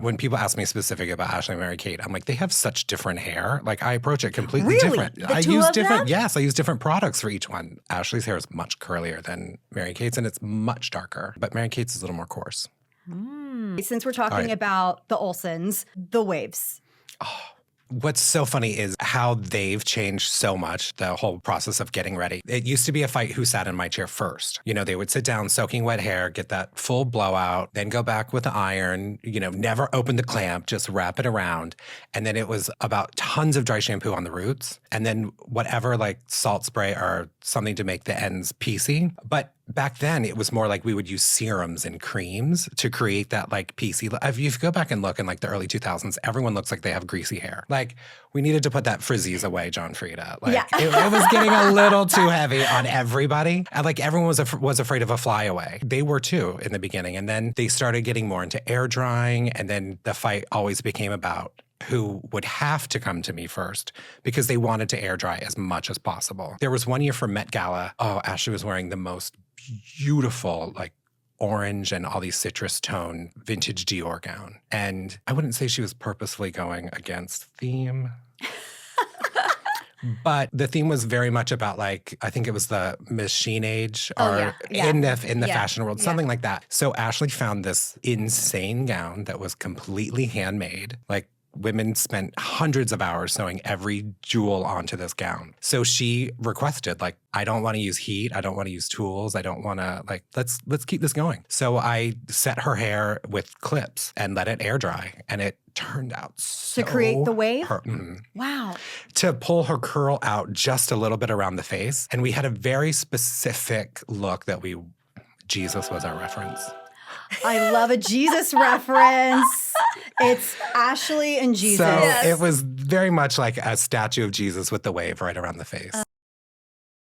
When people ask me specific about Ashley and Mary Kate, I'm like, they have such different hair. Like, I approach it completely Really? different. The I two use of different, them? yes, I use different products for each one. Ashley's hair is much curlier than Mary Kate's, and it's much darker. But Mary Kate's is a little more coarse. Since we're talking about the Olsens, the waves. What's so funny is how they've changed so much, the whole process of getting ready. It used to be a fight who sat in my chair first. You know, they would sit down, soaking wet hair, get that full blowout, then go back with the iron, you know, never open the clamp, just wrap it around. And then it was about tons of dry shampoo on the roots. And then whatever like salt spray or something to make the ends piecey. But back then, it was more like we would use serums and creams to create that like piecey. If you go back and look in like the early 2000s, everyone looks like they have greasy hair. Like we needed to put that frizzies away, John Frieda. Like it was getting a little too heavy on everybody. And like everyone was afraid of a flyaway. They were too in the beginning. And then they started getting more into air drying. And then the fight always became about who would have to come to me first because they wanted to air dry as much as possible. There was one year for Met Gala. Oh, Ashley was wearing the most beautiful, like orange and all these citrus tone vintage Dior gown. And I wouldn't say she was purposefully going against theme. But the theme was very much about like, I think it was the machine age or in the fashion world, something like that. So Ashley found this insane gown that was completely handmade. Like women spent hundreds of hours sewing every jewel onto this gown. So she requested, like, I don't want to use heat. I don't want to use tools. I don't want to, like, let's keep this going. So I set her hair with clips and let it air dry. And it turned out so... To create the wave? Wow. To pull her curl out just a little bit around the face. And we had a very specific look that Jesus was our reference. I love a Jesus reference. It's Ashley and Jesus. So it was very much like a statue of Jesus with the wave right around the face.